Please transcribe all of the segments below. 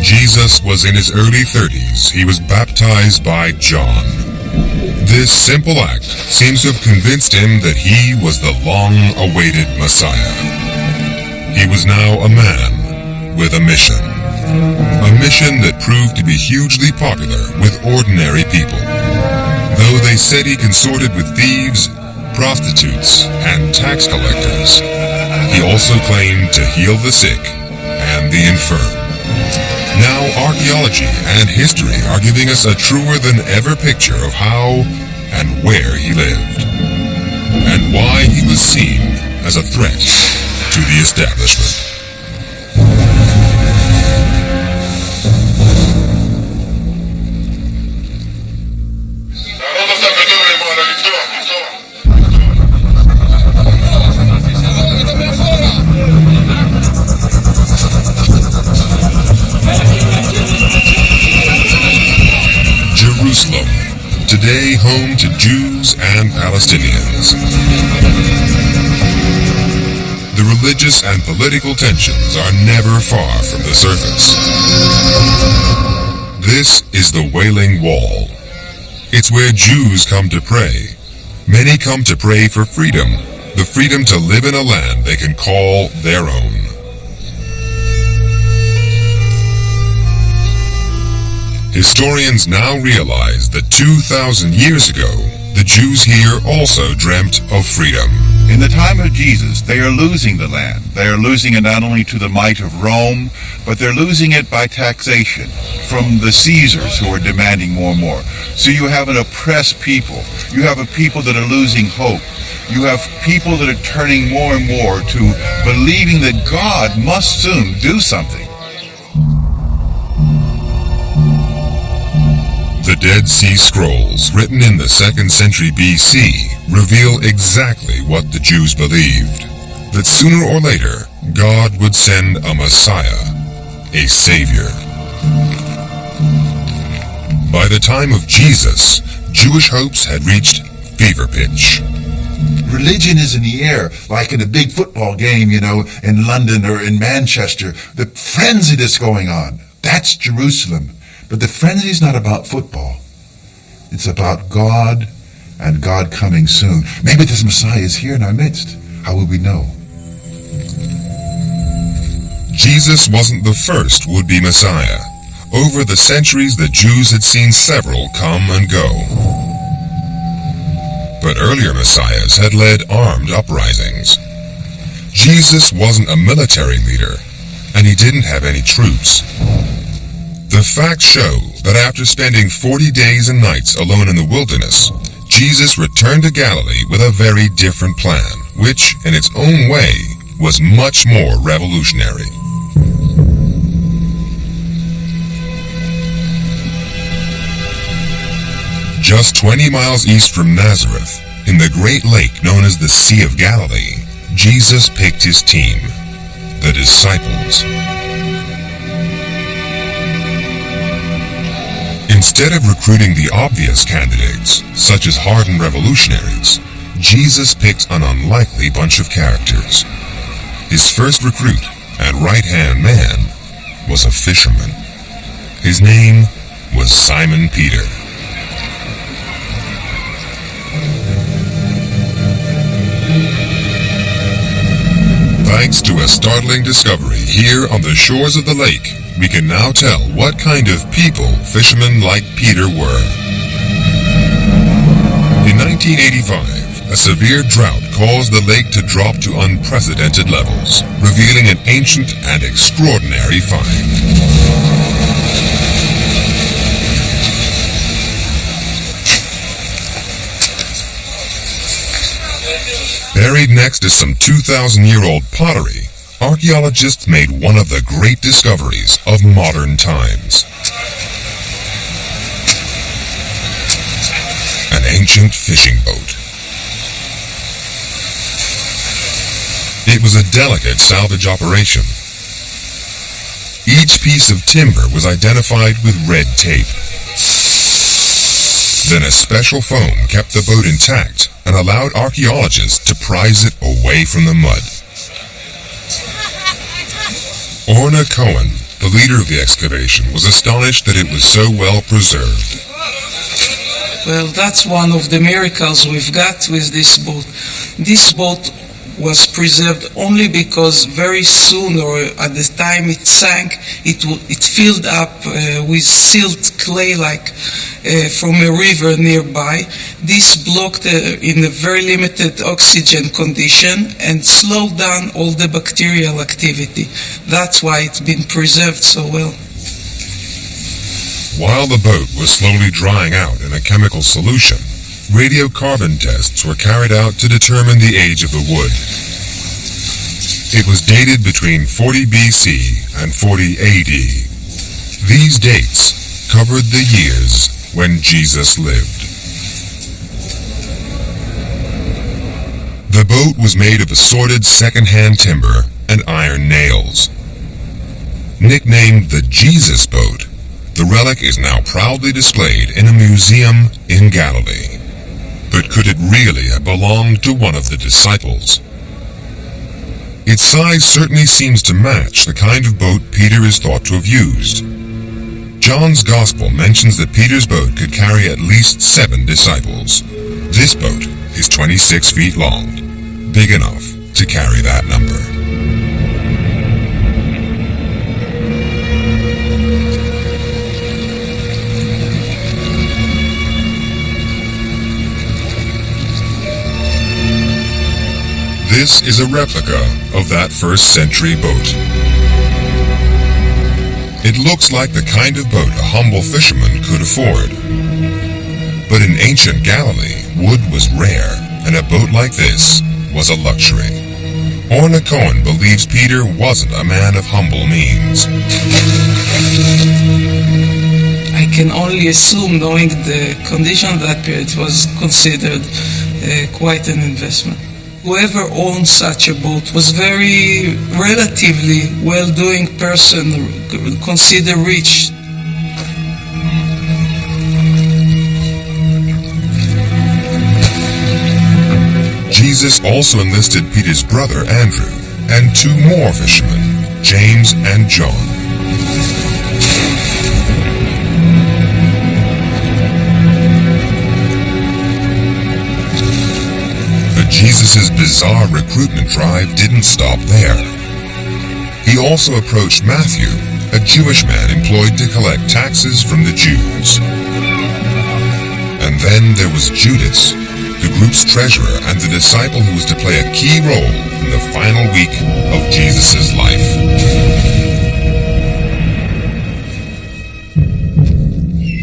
Jesus was in his early 30s, he was baptized by John. This simple act seems to have convinced him that he was the long-awaited Messiah. He was now a man with a mission that proved to be hugely popular with ordinary people. Though they said he consorted with thieves, prostitutes, and tax collectors, he also claimed to heal the sick and the infirm. Now archaeology and history are giving us a truer than ever picture of how and where he lived, and why he was seen as a threat to the establishment. Jerusalem, today home to Jews and Palestinians. The religious and political tensions are never far from the surface. This is the Wailing Wall. It's where Jews come to pray. Many come to pray for freedom, the freedom to live in a land they can call their own. Historians now realize that 2,000 years ago, the Jews here also dreamt of freedom. In the time of Jesus, they are losing the land. They are losing it not only to the might of Rome, but they're losing it by taxation from the Caesars who are demanding more and more. So you have an oppressed people. You have a people that are losing hope. You have people that are turning more and more to believing that God must soon do something. The Dead Sea Scrolls, written in the 2nd century BC, reveal exactly what the Jews believed, that sooner or later, God would send a Messiah, a Savior. By the time of Jesus, Jewish hopes had reached fever pitch. Religion is in the air, like in a big football game, in London or in Manchester. The frenzy that's going on, that's Jerusalem. But the frenzy is not about football. It's about God and God coming soon. Maybe this Messiah is here in our midst. How will we know? Jesus wasn't the first would-be Messiah. Over the centuries, the Jews had seen several come and go. But earlier Messiahs had led armed uprisings. Jesus wasn't a military leader, and he didn't have any troops. The facts show that after spending 40 days and nights alone in the wilderness, Jesus returned to Galilee with a very different plan, which, in its own way, was much more revolutionary. Just 20 miles east from Nazareth, in the great lake known as the Sea of Galilee, Jesus picked his team, the disciples. Instead of recruiting the obvious candidates, such as hardened revolutionaries, Jesus picked an unlikely bunch of characters. His first recruit and right-hand man was a fisherman. His name was Simon Peter. Thanks to a startling discovery here on the shores of the lake, we can now tell what kind of people fishermen like Peter were. In 1985, a severe drought caused the lake to drop to unprecedented levels, revealing an ancient and extraordinary find. Buried next to some 2,000-year-old pottery, archaeologists made one of the great discoveries of modern times. An ancient fishing boat. It was a delicate salvage operation. Each piece of timber was identified with red tape. Then a special foam kept the boat intact and allowed archaeologists to prise it away from the mud. Orna Cohen, The leader of the excavation was astonished that it was so well preserved. Well, that's one of the miracles we've got with this boat. This boat was preserved only because very soon, or at the time it sank, it filled up with silt clay from a river nearby. This blocked in a very limited oxygen condition and slowed down all the bacterial activity. That's why it's been preserved so well. While the boat was slowly drying out in a chemical solution, radiocarbon tests were carried out to determine the age of the wood. It was dated between 40 BC and 40 AD. These dates covered the years when Jesus lived. The boat was made of assorted second-hand timber and iron nails. Nicknamed the Jesus Boat, the relic is now proudly displayed in a museum in Galilee. But could it really have belonged to one of the disciples? Its size certainly seems to match the kind of boat Peter is thought to have used. John's Gospel mentions that Peter's boat could carry at least 7 disciples. This boat is 26 feet long, big enough to carry that number. This is a replica of that first-century boat. It looks like the kind of boat a humble fisherman could afford. But in ancient Galilee, wood was rare, and a boat like this was a luxury. Orna Cohen believes Peter wasn't a man of humble means. I can only assume, knowing the condition of that period, it was considered quite an investment. Whoever owned such a boat was very relatively well-doing person, considered rich. Jesus also enlisted Peter's brother Andrew and 2 more fishermen, James and John. Jesus' bizarre recruitment drive didn't stop there. He also approached Matthew, a Jewish man employed to collect taxes from the Jews. And then there was Judas, the group's treasurer and the disciple who was to play a key role in the final week of Jesus' life.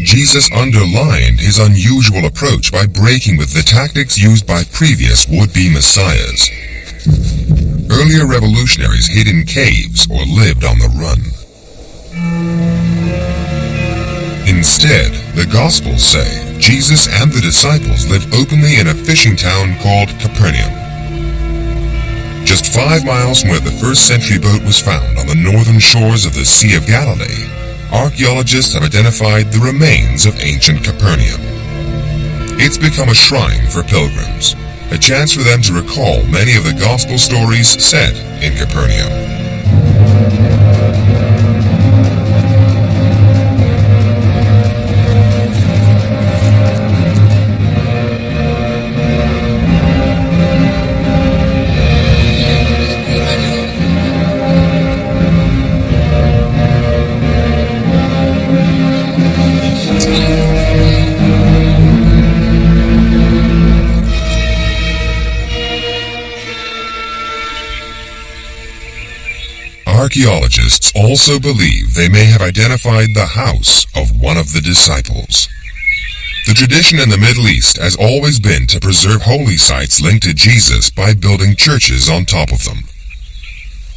Jesus underlined his unusual approach by breaking with the tactics used by previous would-be messiahs. Earlier revolutionaries hid in caves or lived on the run. Instead, the Gospels say Jesus and the disciples lived openly in a fishing town called Capernaum. Just 5 miles from where the first-century boat was found on the northern shores of the Sea of Galilee, archaeologists have identified the remains of ancient Capernaum. It's become a shrine for pilgrims, a chance for them to recall many of the gospel stories set in Capernaum. Archaeologists also believe they may have identified the house of one of the disciples. The tradition in the Middle East has always been to preserve holy sites linked to Jesus by building churches on top of them.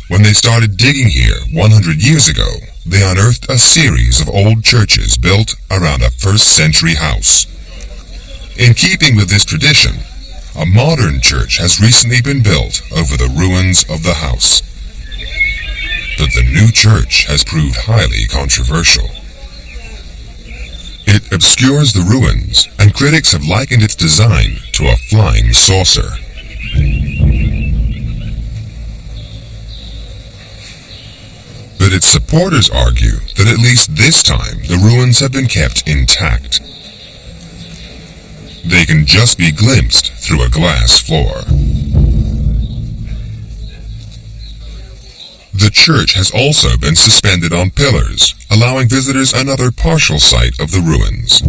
When they started digging here 100 years ago, they unearthed a series of old churches built around a first-century house. In keeping with this tradition, a modern church has recently been built over the ruins of the house. But the new church has proved highly controversial. It obscures the ruins, and critics have likened its design to a flying saucer. But but its supporters argue that at least this time the ruins have been kept intact. They can just be glimpsed through a glass floor. The church has also been suspended on pillars, allowing visitors another partial sight of the ruins.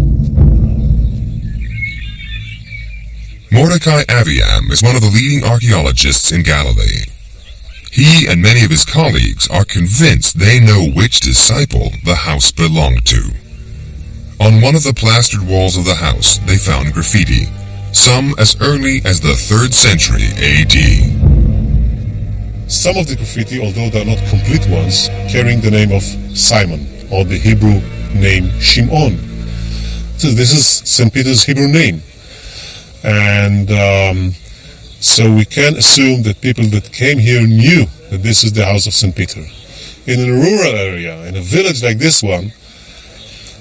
Mordecai Aviam is one of the leading archaeologists in Galilee. He and many of his colleagues are convinced they know which disciple the house belonged to. On one of the plastered walls of the house, they found graffiti, some as early as the 3rd century AD. Some of the graffiti, although they are not complete ones, carrying the name of Simon, or the Hebrew name Shimon. So this is St. Peter's Hebrew name. And so we can assume that people that came here knew that this is the house of St. Peter. In a rural area, in a village like this one,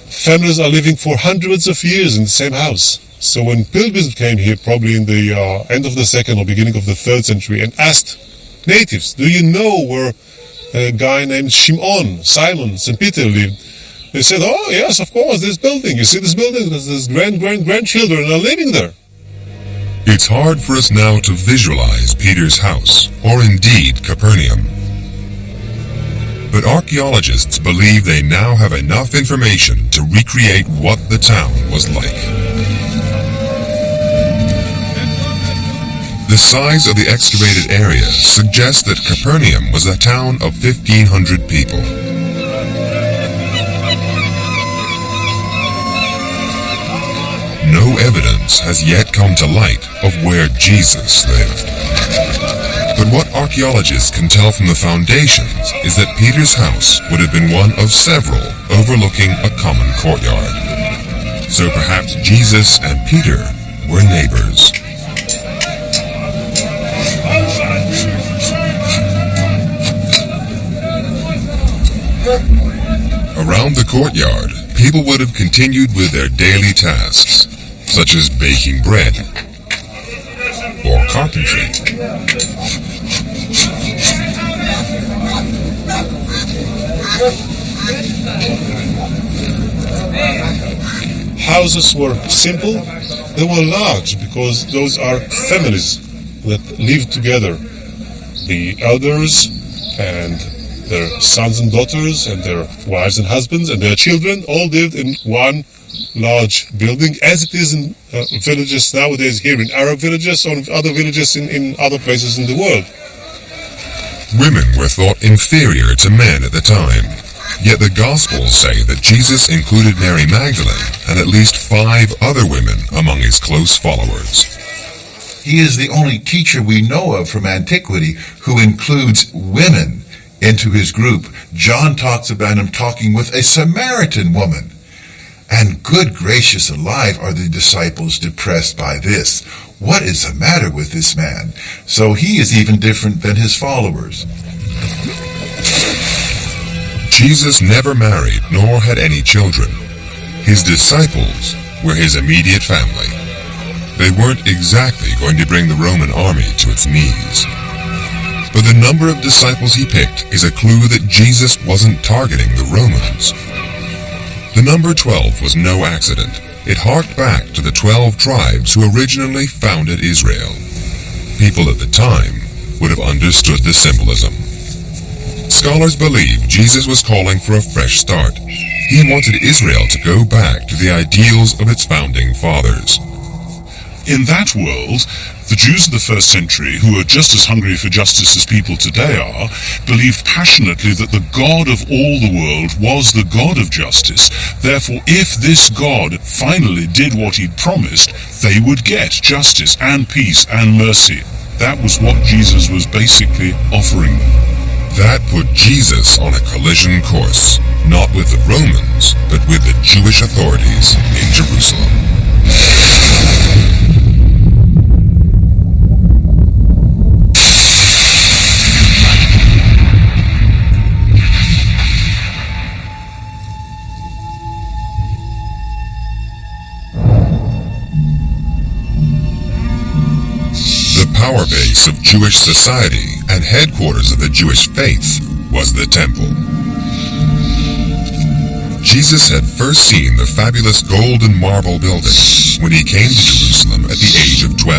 families are living for hundreds of years in the same house. So when pilgrims came here, probably in the end of the 2nd or beginning of the 3rd century, and asked natives, do you know where a guy named Shimon, Simon, St. Peter lived? They said, oh yes, of course, this building. You see this building? There's grandchildren are living there. It's hard for us now to visualize Peter's house, or indeed Capernaum. But archaeologists believe they now have enough information to recreate what the town was like. The size of the excavated area suggests that Capernaum was a town of 1,500 people. No evidence has yet come to light of where Jesus lived. But what archaeologists can tell from the foundations is that Peter's house would have been one of several overlooking a common courtyard. So perhaps Jesus and Peter were neighbors. Around the courtyard, people would have continued with their daily tasks, such as baking bread or carpentry. Houses were simple, they were large because those are families that live together. The elders and their sons and daughters and their wives and husbands and their children all lived in one large building, as it is in villages nowadays here in Arab villages or other villages in other places in the world. Women were thought inferior to men at the time, yet the Gospels say that Jesus included Mary Magdalene and at least 5 other women among his close followers. He is the only teacher we know of from antiquity who includes women into his group. John talks about him talking with a Samaritan woman. And good gracious alive, are the disciples depressed by this? What is the matter with this man? So he is even different than his followers. Jesus never married nor had any children. His disciples were his immediate family. They weren't exactly going to bring the Roman army to its knees. But the number of disciples he picked is a clue that Jesus wasn't targeting the Romans. The number 12 was no accident. It harked back to the 12 tribes who originally founded Israel. People at the time would have understood the symbolism. Scholars believe Jesus was calling for a fresh start. He wanted Israel to go back to the ideals of its founding fathers. In that world, the Jews of the 1st century, who are just as hungry for justice as people today are, believed passionately that the God of all the world was the God of justice. Therefore, if this God finally did what he'd promised, they would get justice and peace and mercy. That was what Jesus was basically offering them. That put Jesus on a collision course, not with the Romans, but with the Jewish authorities in Jerusalem. The power base of Jewish society and headquarters of the Jewish faith was the temple. Jesus had first seen the fabulous gold and marble building when he came to Jerusalem at the age of 12.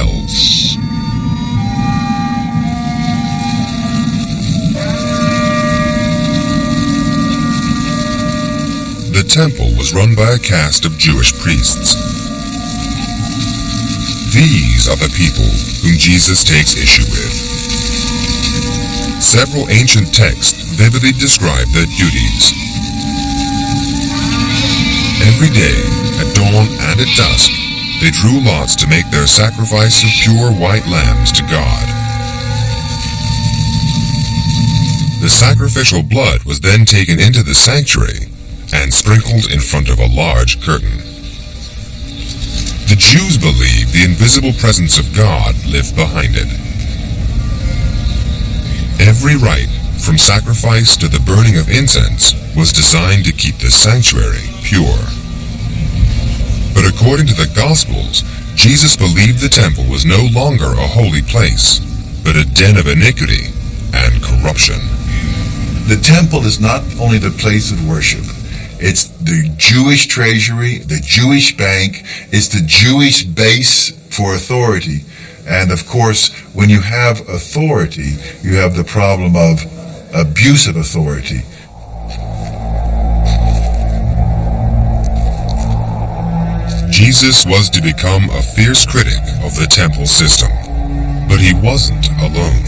The temple was run by a caste of Jewish priests. These are the people whom Jesus takes issue with. Several ancient texts vividly describe their duties. Every day, at dawn and at dusk, they drew lots to make their sacrifice of pure white lambs to God. The sacrificial blood was then taken into the sanctuary and sprinkled in front of a large curtain. The Jews believed the invisible presence of God lived behind it. Every rite, from sacrifice to the burning of incense, was designed to keep the sanctuary pure. But according to the Gospels, Jesus believed the temple was no longer a holy place, but a den of iniquity and corruption. The temple is not only the place of worship. It's the Jewish treasury, the Jewish bank, it's the Jewish base for authority. And of course, when you have authority, you have the problem of abuse of authority. Jesus was to become a fierce critic of the temple system, but he wasn't alone.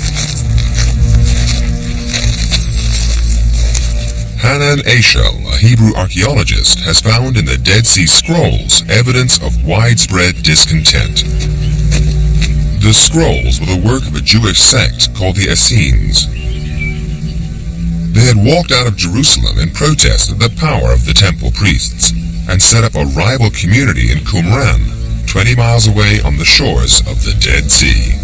Hanan Eshel, a Hebrew archaeologist, has found in the Dead Sea Scrolls evidence of widespread discontent. The scrolls were the work of a Jewish sect called the Essenes. They had walked out of Jerusalem in protest of the power of the temple priests and set up a rival community in Qumran, 20 miles away on the shores of the Dead Sea.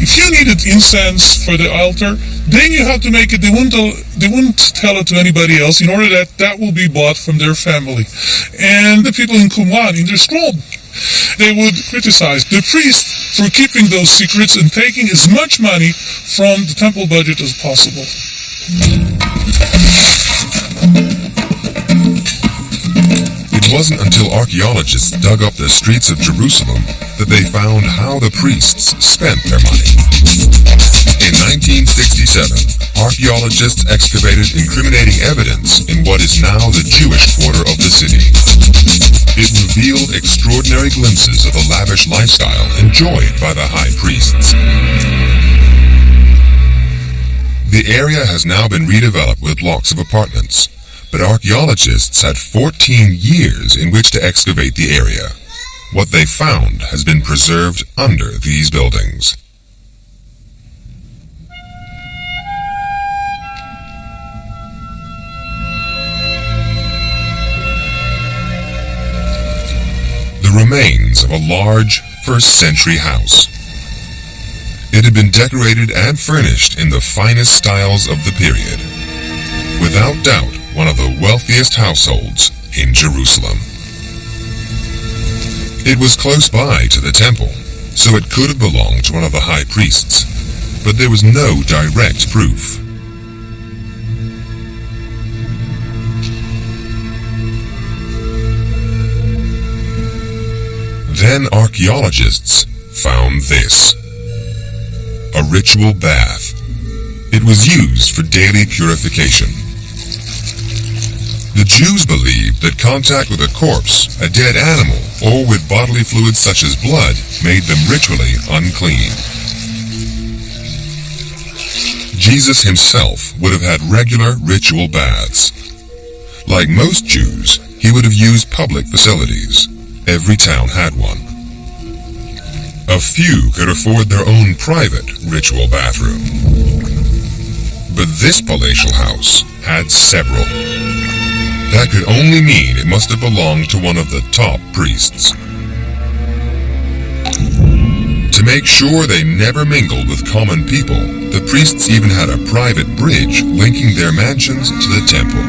If you needed incense for the altar, then you have to make it. They wouldn't tell it to anybody else in order that will be bought from their family. And the people in Qumran, in their scroll, they would criticize the priest for keeping those secrets and taking as much money from the temple budget as possible. It wasn't until archaeologists dug up the streets of Jerusalem that they found how the priests spent their money. In 1967, archaeologists excavated incriminating evidence in what is now the Jewish quarter of the city. It revealed extraordinary glimpses of the lavish lifestyle enjoyed by the high priests. The area has now been redeveloped with blocks of apartments, but archaeologists had 14 years in which to excavate the area. What they found has been preserved under these buildings. The remains of a large first-century house. It had been decorated and furnished in the finest styles of the period. Without doubt, one of the wealthiest households in Jerusalem. It was close by to the temple, so it could have belonged to one of the high priests, but there was no direct proof. Then archaeologists found this. A ritual bath. It was used for daily purification. The Jews believed that contact with a corpse, a dead animal, or with bodily fluids such as blood made them ritually unclean. Jesus himself would have had regular ritual baths. Like most Jews, he would have used public facilities. Every town had one. A few could afford their own private ritual bathroom. But this palatial house had several. That could only mean it must have belonged to one of the top priests. To make sure they never mingled with common people, the priests even had a private bridge linking their mansions to the temple.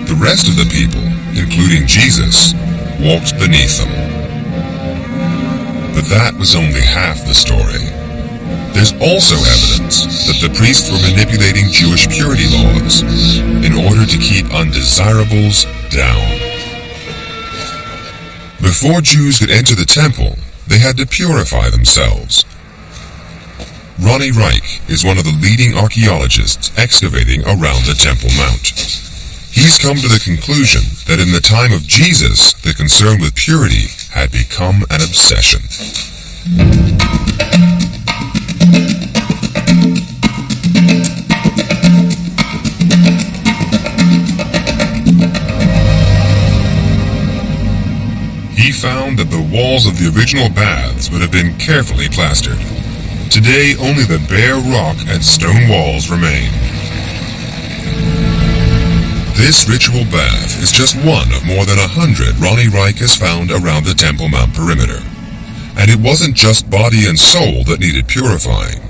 The rest of the people, including Jesus, walked beneath them. But that was only half the story. There's also evidence that the priests were manipulating Jewish purity laws in order to keep undesirables down. Before Jews could enter the temple, they had to purify themselves. Ronnie Reich is one of the leading archaeologists excavating around the Temple Mount. He's come to the conclusion that in the time of Jesus, the concern with purity had become an obsession. He found that the walls of the original baths would have been carefully plastered. Today, only the bare rock and stone walls remain. This ritual bath is just one of more than 100 Ronnie Reich has found around the Temple Mount perimeter. And it wasn't just body and soul that needed purifying.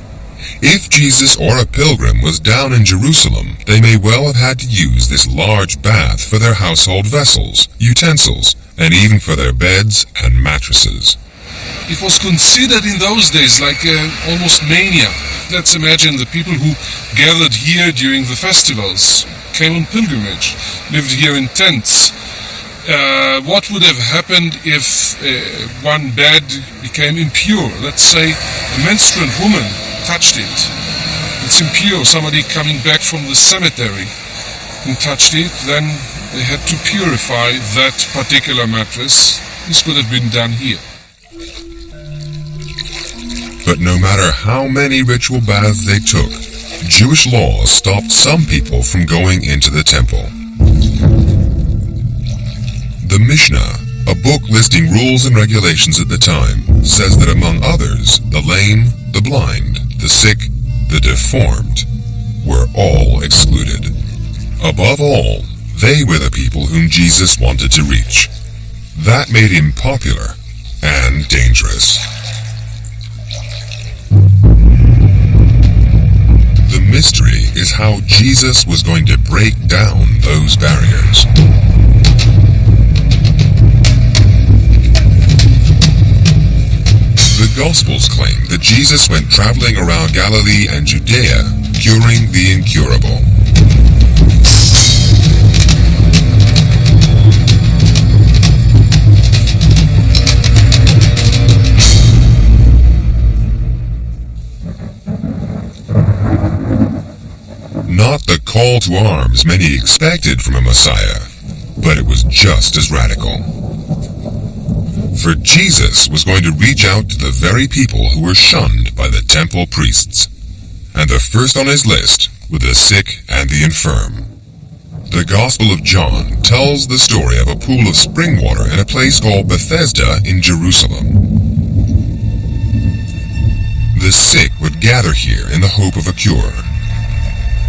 If Jesus or a pilgrim was down in Jerusalem, they may well have had to use this large bath for their household vessels, utensils, and even for their beds and mattresses. It was considered in those days like almost mania. Let's imagine the people who gathered here during the festivals, came on pilgrimage, lived here in tents. What would have happened if one bed became impure? Let's say a menstruant woman touched it. It's impure. Somebody coming back from the cemetery and touched it, then they had to purify that particular mattress. This could have been done here. But no matter how many ritual baths they took, Jewish laws stopped some people from going into the temple. The Mishnah, a book listing rules and regulations at the time, says that among others, the lame, the blind, the sick, the deformed were all excluded. Above all, they were the people whom Jesus wanted to reach. That made him popular and dangerous. The mystery is how Jesus was going to break down those barriers. The Gospels claim that Jesus went traveling around Galilee and Judea, curing the incurable. Not the call to arms many expected from a Messiah, but it was just as radical. For Jesus was going to reach out to the very people who were shunned by the temple priests, and the first on his list were the sick and the infirm. The Gospel of John tells the story of a pool of spring water in a place called Bethesda in Jerusalem. The sick would gather here in the hope of a cure.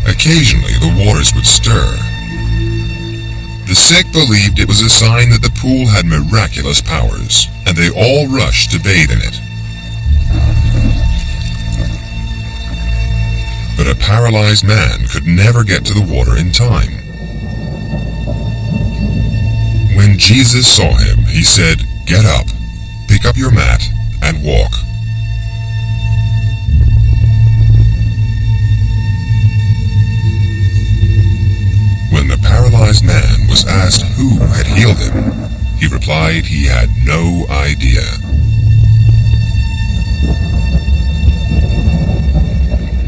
Occasionally, the waters would stir. The sick believed it was a sign that the pool had miraculous powers, and they all rushed to bathe in it. But a paralyzed man could never get to the water in time. When Jesus saw him, he said, "Get up, pick up your mat, and walk." When the paralyzed man was asked who had healed him, he replied he had no idea.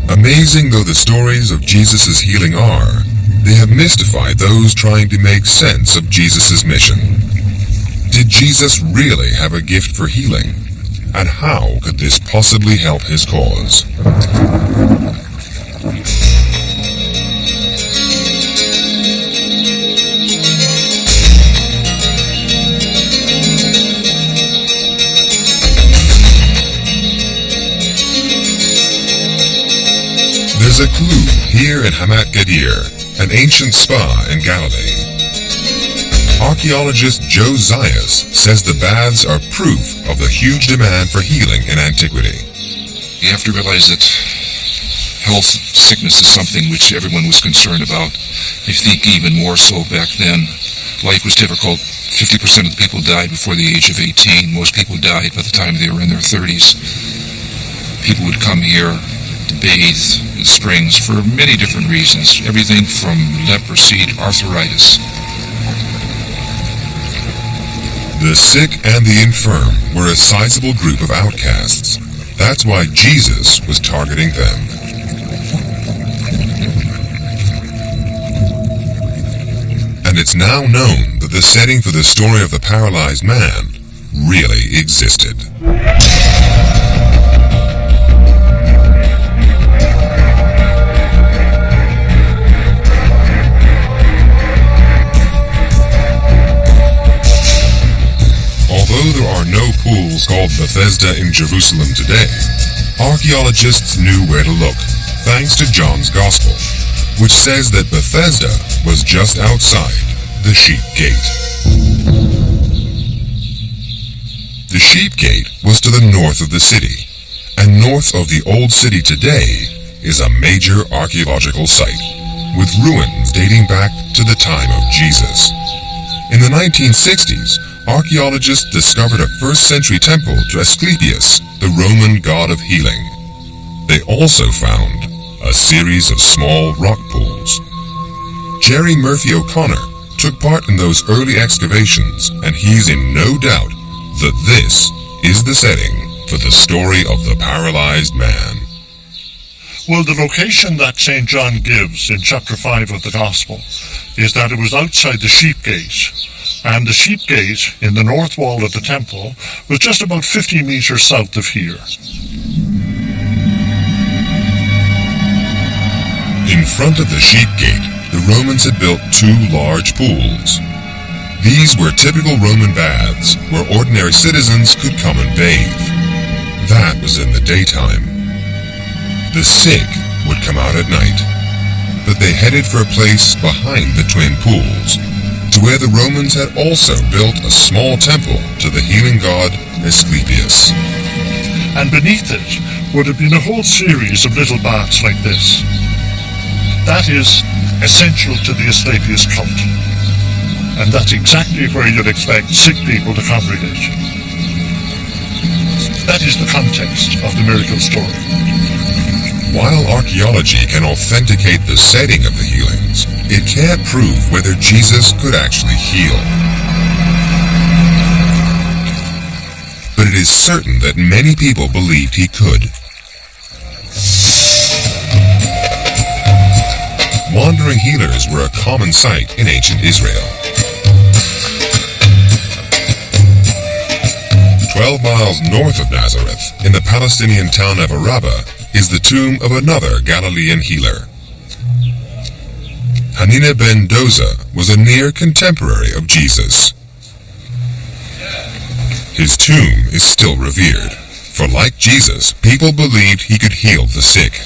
Amazing though the stories of Jesus' healing are, they have mystified those trying to make sense of Jesus' mission. Did Jesus really have a gift for healing? And how could this possibly help his cause? There's a clue here in Hamat Gadir, an ancient spa in Galilee. Archaeologist Joe Zayas says the baths are proof of the huge demand for healing in antiquity. You have to realize that health, sickness is something which everyone was concerned about. I think even more so back then. Life was difficult. 50% of the people died before the age of 18. Most people died by the time they were in their 30s. People would come here to bathe in springs for many different reasons, everything from leprosy to arthritis. The sick and the infirm were a sizable group of outcasts. That's why Jesus was targeting them. And it's now known that the setting for the story of the paralyzed man really existed. Although there are no pools called Bethesda in Jerusalem today, archaeologists knew where to look, thanks to John's Gospel, which says that Bethesda was just outside the Sheep Gate. The Sheep Gate was to the north of the city, and north of the Old City today is a major archaeological site, with ruins dating back to the time of Jesus. In the 1960s, archaeologists discovered a 1st century temple to Asclepius, the Roman god of healing. They also found a series of small rock pools. Jerry Murphy O'Connor took part in those early excavations, and he's in no doubt that this is the setting for the story of the paralyzed man. Well, the location that St. John gives in chapter 5 of the Gospel is that it was outside the Sheep Gate, and the Sheep Gate in the north wall of the temple was just about 50 meters south of here. In front of the Sheep Gate, the Romans had built 2 large pools. These were typical Roman baths where ordinary citizens could come and bathe. That was in the daytime. The sick would come out at night, but they headed for a place behind the twin pools, to where the Romans had also built a small temple to the healing god Asclepius. And beneath it would have been a whole series of little baths like this. That is essential to the Asclepius cult. And that's exactly where you'd expect sick people to congregate. That is the context of the miracle story. While archaeology can authenticate the setting of the healings, it can't prove whether Jesus could actually heal. But it is certain that many people believed he could. Wandering healers were a common sight in ancient Israel. 12 miles north of Nazareth, in the Palestinian town of Araba, is the tomb of another Galilean healer. Hanina ben Doza was a near contemporary of Jesus. His tomb is still revered, for like Jesus, people believed he could heal the sick.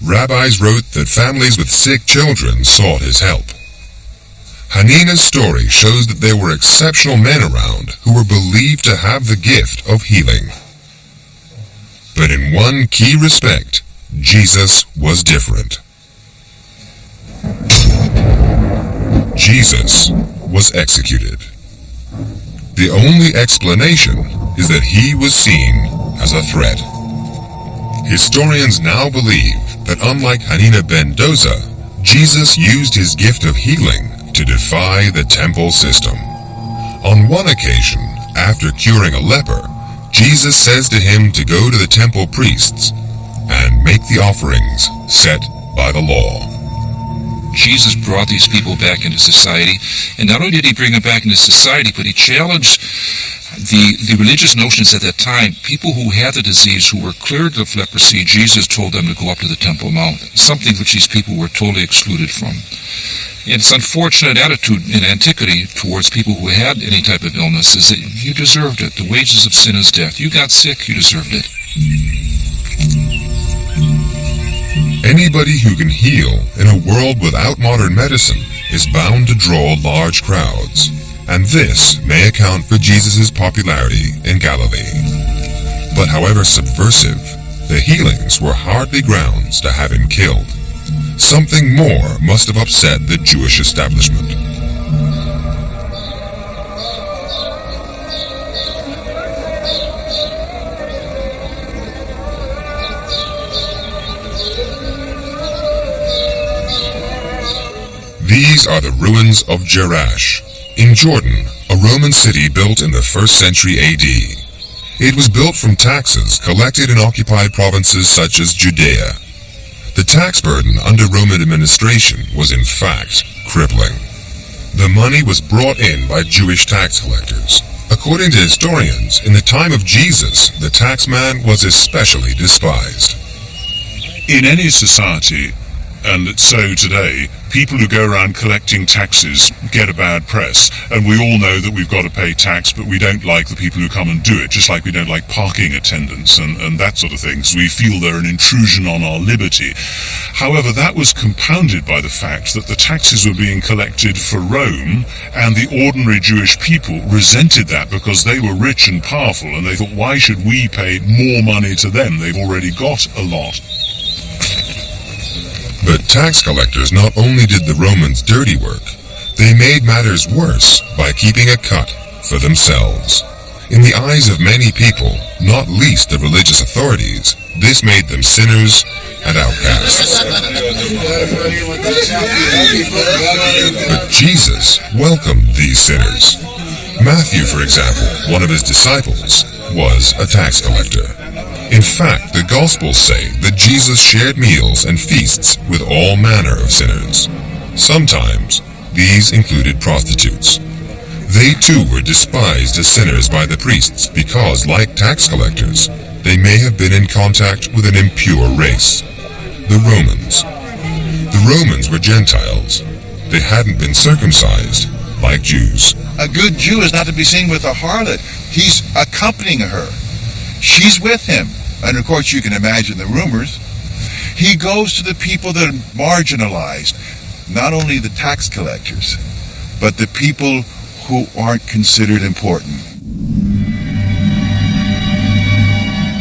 Rabbis wrote that families with sick children sought his help. Hanina's story shows that there were exceptional men around who were believed to have the gift of healing. But in one key respect, Jesus was different. Jesus was executed. The only explanation is that he was seen as a threat. Historians now believe that unlike Hanina ben Doza, Jesus used his gift of healing to defy the temple system. On one occasion, after curing a leper, Jesus says to him to go to the temple priests and make the offerings set by the law. Jesus brought these people back into society, and not only did he bring them back into society, but he challenged the religious notions at that time. People who had the disease, who were cleared of leprosy, Jesus told them to go up to the Temple Mount, something which these people were totally excluded from. And it's unfortunate attitude in antiquity towards people who had any type of illness is that you deserved it. The wages of sin is death. You got sick, you deserved it. Anybody who can heal in a world without modern medicine is bound to draw large crowds, and this may account for Jesus' popularity in Galilee. But however subversive, the healings were hardly grounds to have him killed. Something more must have upset the Jewish establishment. These are the ruins of Jerash, in Jordan, a Roman city built in the 1st century AD. It was built from taxes collected in occupied provinces such as Judea. The tax burden under Roman administration was in fact crippling. The money was brought in by Jewish tax collectors. According to historians, in the time of Jesus, the taxman was especially despised. In any society, and so today, people who go around collecting taxes get a bad press, and we all know that we've got to pay tax, but we don't like the people who come and do it, just like we don't like parking attendants and that sort of thing, so we feel they're an intrusion on our liberty. However, that was compounded by the fact that the taxes were being collected for Rome, and the ordinary Jewish people resented that because they were rich and powerful, and they thought, why should we pay more money to them? They've already got a lot. But tax collectors not only did the Romans dirty work, they made matters worse by keeping a cut for themselves. In the eyes of many people, not least the religious authorities, this made them sinners and outcasts. But Jesus welcomed these sinners. Matthew, for example, one of his disciples, was a tax collector. In fact, the Gospels say that Jesus shared meals and feasts with all manner of sinners. Sometimes, these included prostitutes. They too were despised as sinners by the priests because, like tax collectors, they may have been in contact with an impure race. The Romans. The Romans were Gentiles. They hadn't been circumcised, like Jews. A good Jew is not to be seen with a harlot. He's accompanying her. She's with him. And of course you can imagine the rumors. He goes to the people that are marginalized, not only the tax collectors, but the people who aren't considered important.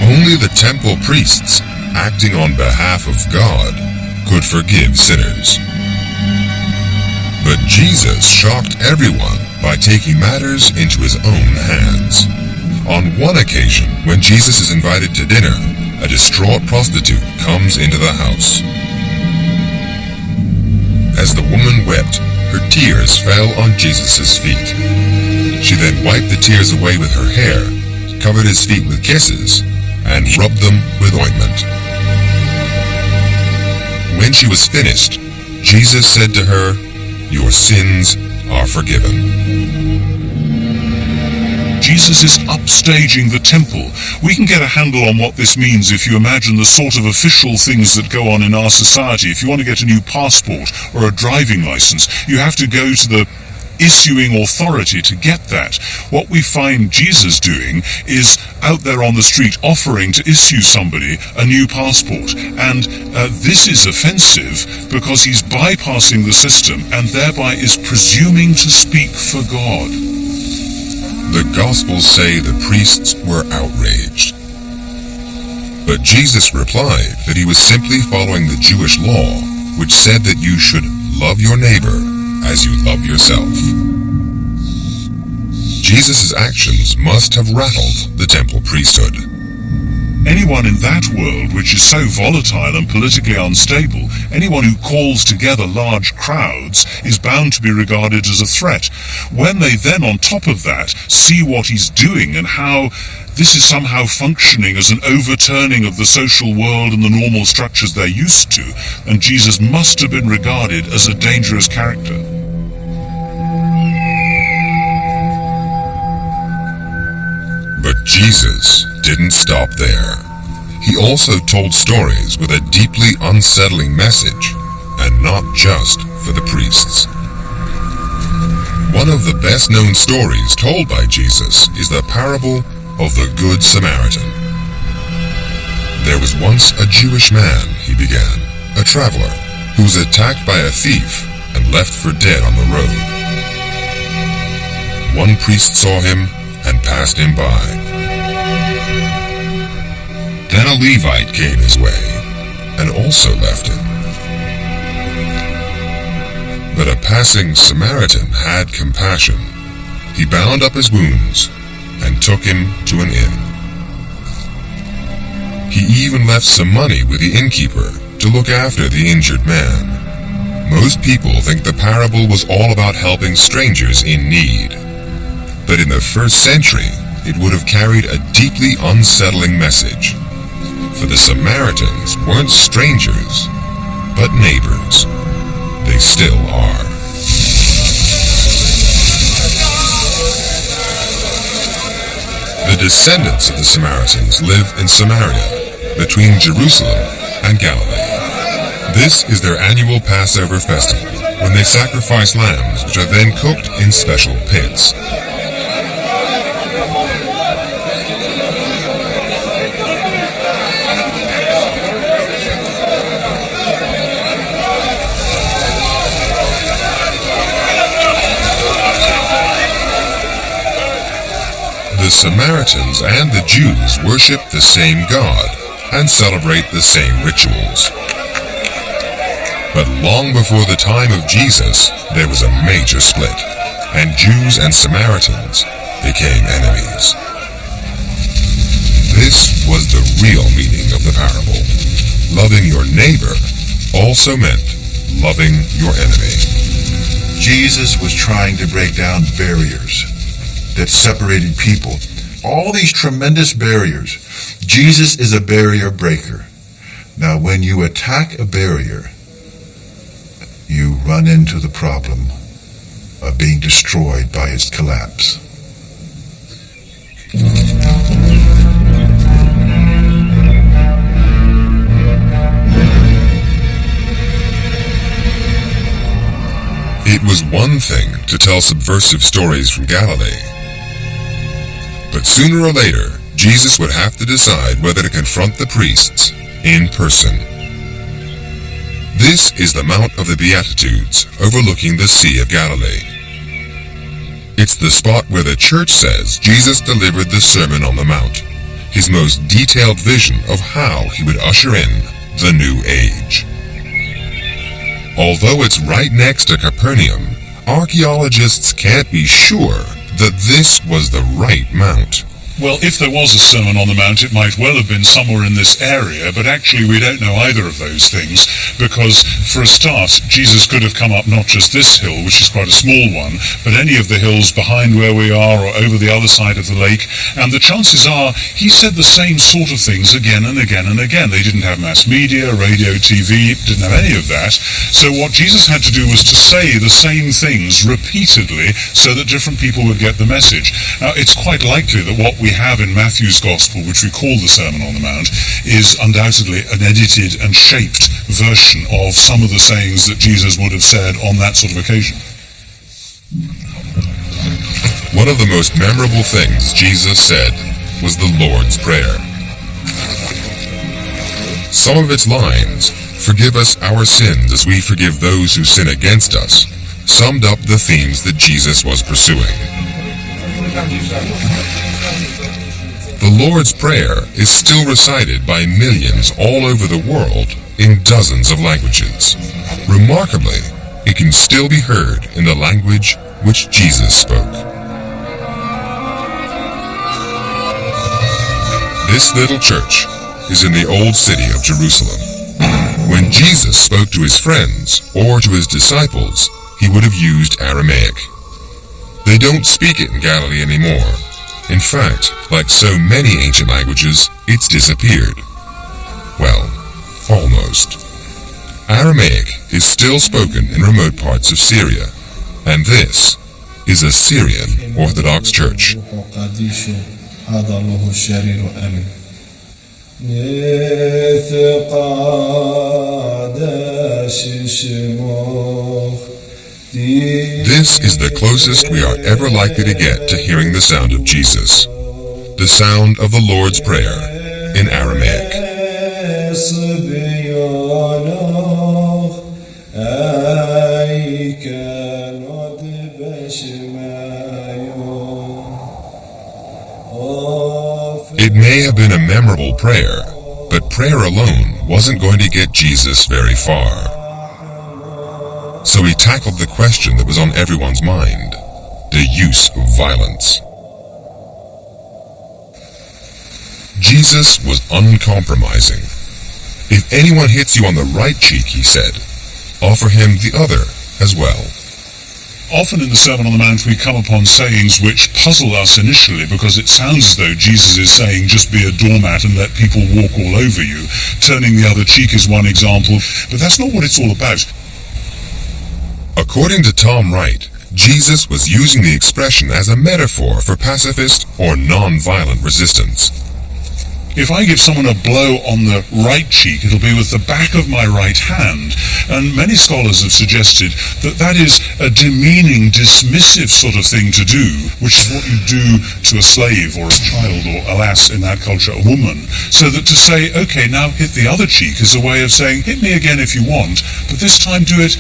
Only the temple priests, acting on behalf of God, could forgive sinners. But Jesus shocked everyone by taking matters into his own hands. On one occasion, when Jesus is invited to dinner, a distraught prostitute comes into the house. As the woman wept, her tears fell on Jesus' feet. She then wiped the tears away with her hair, covered his feet with kisses, and rubbed them with ointment. When she was finished, Jesus said to her, "Your sins are forgiven." Jesus is upstaging the temple. We can get a handle on what this means if you imagine the sort of official things that go on in our society. If you want to get a new passport or a driving license, you have to go to the issuing authority to get that. What we find Jesus doing is out there on the street offering to issue somebody a new passport. And this is offensive because he's bypassing the system and thereby is presuming to speak for God. The Gospels say the priests were outraged. But Jesus replied that he was simply following the Jewish law, which said that you should love your neighbor as you love yourself. Jesus' actions must have rattled the temple priesthood. Anyone in that world which is so volatile and politically unstable, anyone who calls together large crowds is bound to be regarded as a threat. When they then, on top of that, see what he's doing and how this is somehow functioning as an overturning of the social world and the normal structures they're used to, and Jesus must have been regarded as a dangerous character. But Jesus didn't stop there. He also told stories with a deeply unsettling message, and not just for the priests. One of the best-known stories told by Jesus is the parable of the Good Samaritan. There was once a Jewish man, he began, a traveler, who was attacked by a thief and left for dead on the road. One priest saw him and passed him by. Then a Levite came his way, and also left him. But a passing Samaritan had compassion. He bound up his wounds and took him to an inn. He even left some money with the innkeeper to look after the injured man. Most people think the parable was all about helping strangers in need. But in the first century, it would have carried a deeply unsettling message. For the Samaritans weren't strangers, but neighbors. They still are. The descendants of the Samaritans live in Samaria, between Jerusalem and Galilee. This is their annual Passover festival, when they sacrifice lambs which are then cooked in special pits. The Samaritans and the Jews worship the same God and celebrate the same rituals. But long before the time of Jesus, there was a major split, and Jews and Samaritans became enemies. This was the real meaning of the parable. Loving your neighbor also meant loving your enemy. Jesus was trying to break down barriers that separated people. All these tremendous barriers. Jesus is a barrier breaker. Now, when you attack a barrier, you run into the problem of being destroyed by its collapse. It was one thing to tell subversive stories from Galilee, but sooner or later, Jesus would have to decide whether to confront the priests in person. This is the Mount of the Beatitudes, overlooking the Sea of Galilee. It's the spot where the church says Jesus delivered the Sermon on the Mount, his most detailed vision of how he would usher in the new age. Although it's right next to Capernaum, archaeologists can't be sure that this was the right mount. Well, if there was a Sermon on the Mount, it might well have been somewhere in this area, but actually we don't know either of those things, because for a start, Jesus could have come up not just this hill, which is quite a small one, but any of the hills behind where we are or over the other side of the lake, and the chances are he said the same sort of things again and again and again. They didn't have mass media, radio, TV, didn't have any of that, so what Jesus had to do was to say the same things repeatedly so that different people would get the message. Now, it's quite likely that what we have in Matthew's Gospel, which we call the Sermon on the Mount, is undoubtedly an edited and shaped version of some of the sayings that Jesus would have said on that sort of occasion. One of the most memorable things Jesus said was the Lord's Prayer. Some of its lines, "Forgive us our sins as we forgive those who sin against us," summed up the themes that Jesus was pursuing. The Lord's Prayer is still recited by millions all over the world in dozens of languages. Remarkably, it can still be heard in the language which Jesus spoke. This little church is in the old city of Jerusalem. When Jesus spoke to his friends or to his disciples, he would have used Aramaic. They don't speak it in Galilee anymore. In fact, like so many ancient languages, it's disappeared. Well, almost. Aramaic is still spoken in remote parts of Syria, and this is a Syrian Orthodox Church. This is the closest we are ever likely to get to hearing the sound of Jesus, the sound of the Lord's Prayer in Aramaic. It may have been a memorable prayer, but prayer alone wasn't going to get Jesus very far. So he tackled the question that was on everyone's mind, the use of violence. Jesus was uncompromising. If anyone hits you on the right cheek, he said, offer him the other as well. Often in the Sermon on the Mount we come upon sayings which puzzle us initially because it sounds as though Jesus is saying just be a doormat and let people walk all over you. Turning the other cheek is one example, but that's not what it's all about. According to Tom Wright, Jesus was using the expression as a metaphor for pacifist or non-violent resistance. If I give someone a blow on the right cheek, it'll be with the back of my right hand. And many scholars have suggested that that is a demeaning, dismissive sort of thing to do, which is what you do to a slave or a child or, alas, in that culture, a woman. So that to say, okay, now hit the other cheek is a way of saying, hit me again if you want, but this time do it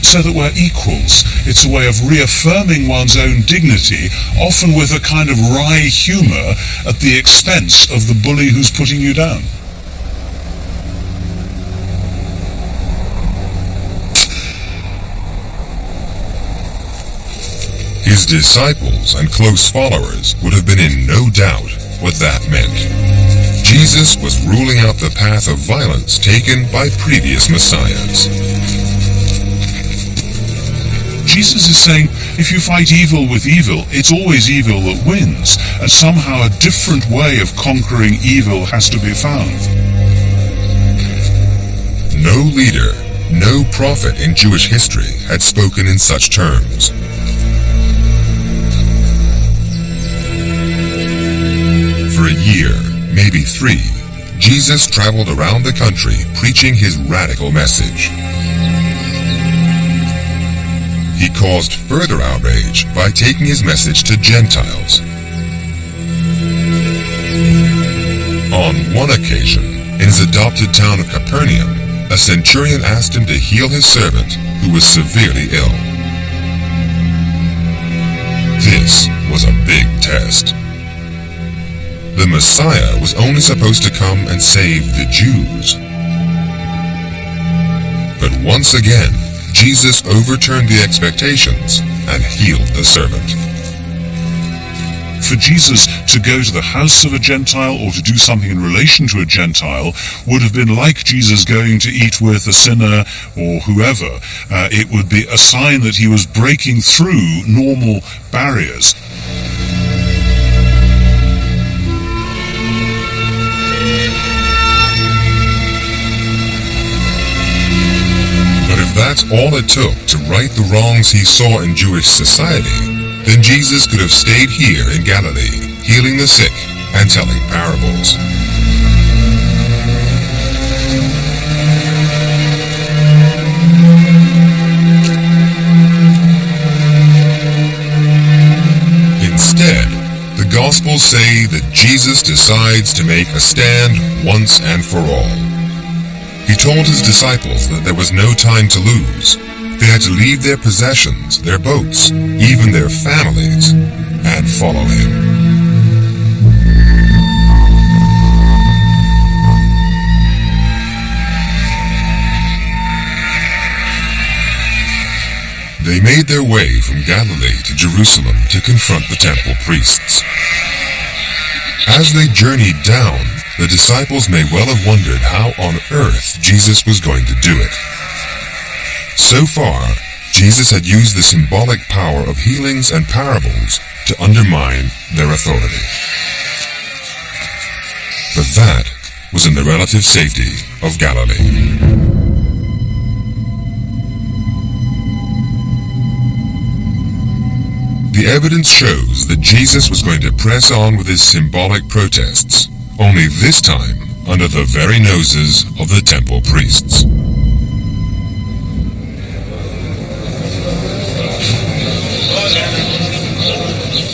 so that we're equals. It's a way of reaffirming one's own dignity, often with a kind of wry humour at the expense of the bully who's putting you down. His disciples and close followers would have been in no doubt what that meant. Jesus was ruling out the path of violence taken by previous messiahs. Jesus is saying, if you fight evil with evil, it's always evil that wins, and somehow a different way of conquering evil has to be found. No leader, no prophet in Jewish history had spoken in such terms. For a year, maybe 3, Jesus traveled around the country preaching his radical message. He caused further outrage by taking his message to Gentiles. On one occasion, in his adopted town of Capernaum, a centurion asked him to heal his servant, who was severely ill. This was a big test. The Messiah was only supposed to come and save the Jews. But once again, Jesus overturned the expectations and healed the servant. For Jesus to go to the house of a Gentile or to do something in relation to a Gentile would have been like Jesus going to eat with a sinner or whoever. It would be a sign that he was breaking through normal barriers. If that's all it took to right the wrongs he saw in Jewish society, then Jesus could have stayed here in Galilee, healing the sick and telling parables. Instead, the Gospels say that Jesus decides to make a stand once and for all. He told his disciples that there was no time to lose. They had to leave their possessions, their boats, even their families, and follow him. They made their way from Galilee to Jerusalem to confront the temple priests. As they journeyed down, the disciples may well have wondered how on earth Jesus was going to do it. So far, Jesus had used the symbolic power of healings and parables to undermine their authority. But that was in the relative safety of Galilee. The evidence shows that Jesus was going to press on with his symbolic protests, only this time under the very noses of the temple priests.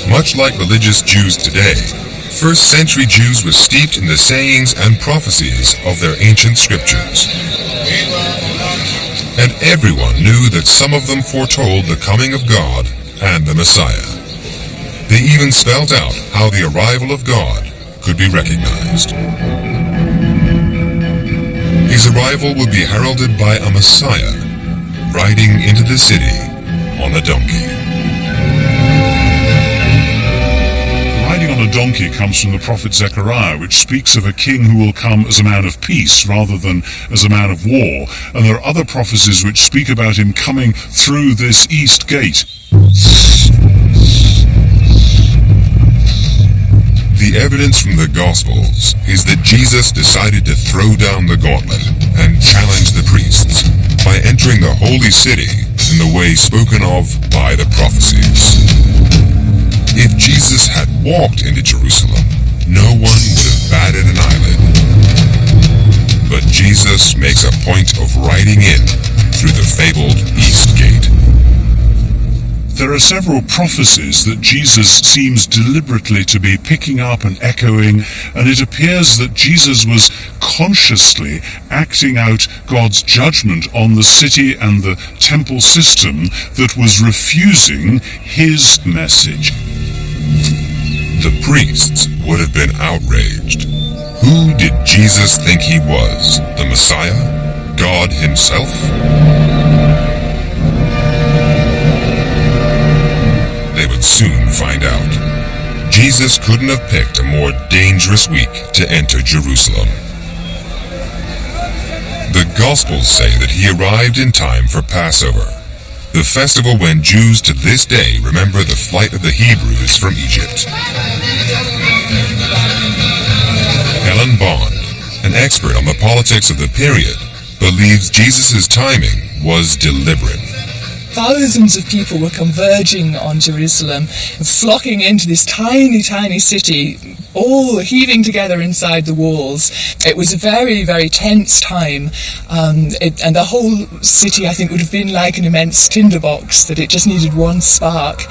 Much like religious Jews today, first-century Jews were steeped in the sayings and prophecies of their ancient scriptures. And everyone knew that some of them foretold the coming of God and the Messiah. They even spelled out how the arrival of God could be recognized. His arrival would be heralded by a Messiah riding into the city on a donkey. Riding on on a donkey comes from the prophet Zechariah, which speaks of a king who will come as a man of peace rather than as a man of war. And there are other prophecies which speak about him coming through this east gate. The evidence from the Gospels is that Jesus decided to throw down the gauntlet and challenge the priests by entering the holy city in the way spoken of by the prophecies. If Jesus had walked into Jerusalem, no one would have batted an eyelid. But Jesus makes a point of riding in through the fabled East Gate. There are several prophecies that Jesus seems deliberately to be picking up and echoing, and it appears that Jesus was consciously acting out God's judgment on the city and the temple system that was refusing his message. The priests would have been outraged. Who did Jesus think he was? The Messiah? God himself? They would soon find out. Jesus couldn't have picked a more dangerous week to enter Jerusalem. The Gospels say that he arrived in time for Passover, the festival when Jews to this day remember the flight of the Hebrews from Egypt. Helen Bond, an expert on the politics of the period, believes Jesus' timing was deliberate. Thousands of people were converging on Jerusalem, flocking into this tiny, tiny city, all heaving together inside the walls. It was a very, very tense time, and the whole city, I think, would have been like an immense tinderbox, that it just needed one spark,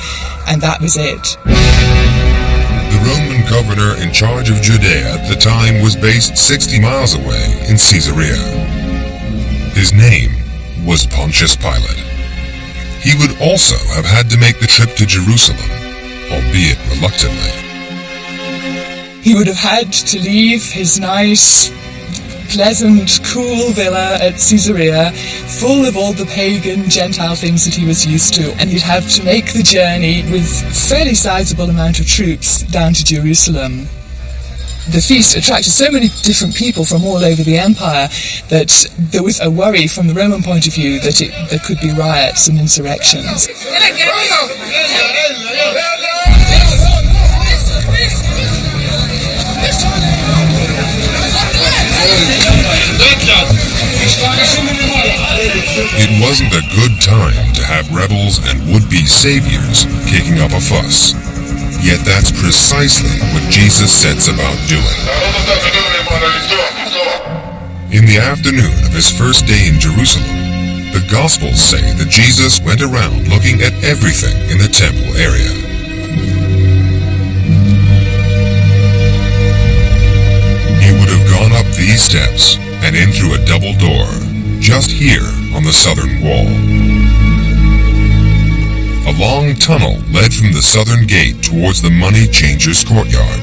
and that was it. The Roman governor in charge of Judea at the time was based 60 miles away in Caesarea. His name was Pontius Pilate. He would also have had to make the trip to Jerusalem, albeit reluctantly. He would have had to leave his nice, pleasant, cool villa at Caesarea, full of all the pagan, Gentile things that he was used to, and he'd have to make the journey with a fairly sizable amount of troops down to Jerusalem. The feast attracted so many different people from all over the empire that there was a worry from the Roman point of view that there could be riots and insurrections. It wasn't a good time to have rebels and would-be saviors kicking up a fuss. Yet that's precisely what Jesus sets about doing. In the afternoon of his first day in Jerusalem, the Gospels say that Jesus went around looking at everything in the temple area. He would have gone up these steps and in through a double door, just here on the southern wall. A long tunnel led from the southern gate towards the money changers' courtyard.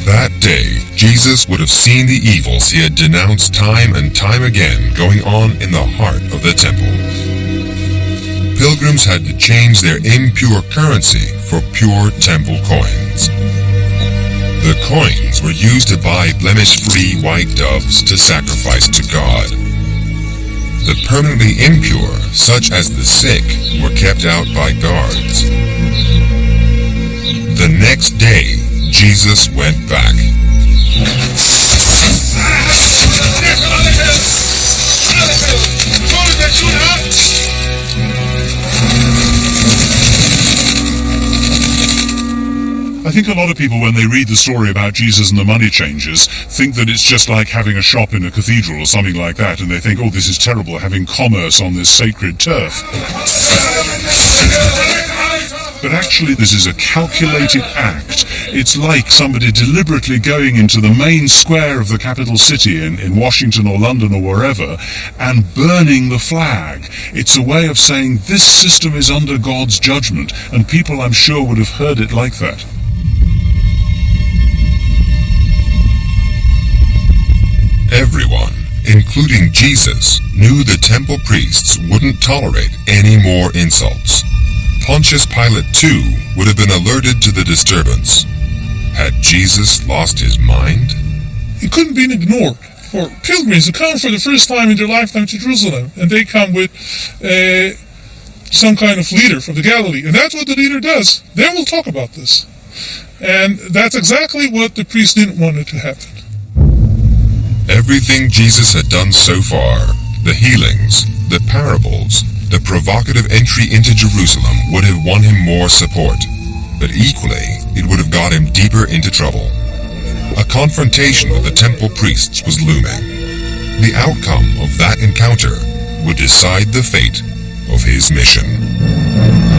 That day, Jesus would have seen the evils he had denounced time and time again going on in the heart of the temple. Pilgrims had to change their impure currency for pure temple coins. The coins were used to buy blemish-free white doves to sacrifice to God. The permanently impure, such as the sick, were kept out by guards. The next day, Jesus went back. I think a lot of people, when they read the story about Jesus and the money changers, think that it's just like having a shop in a cathedral or something like that, and they think, oh, this is terrible, having commerce on this sacred turf. But actually, this is a calculated act. It's like somebody deliberately going into the main square of the capital city in Washington or London or wherever and burning the flag. It's a way of saying this system is under God's judgment, and people, I'm sure, would have heard it like that. Everyone including Jesus, knew the temple priests wouldn't tolerate any more insults. Pontius Pilate, too, would have been alerted to the disturbance. Had Jesus lost his mind? It couldn't be ignored. For pilgrims who come for the first time in their lifetime to Jerusalem, and they come with some kind of leader from the Galilee, and that's what the leader does. Then we'll talk about this. And that's exactly what the priest didn't want it to happen. Everything Jesus had done so far, the healings, the parables, the provocative entry into Jerusalem would have won him more support. But equally, it would have got him deeper into trouble. A confrontation with the temple priests was looming. The outcome of that encounter would decide the fate of his mission.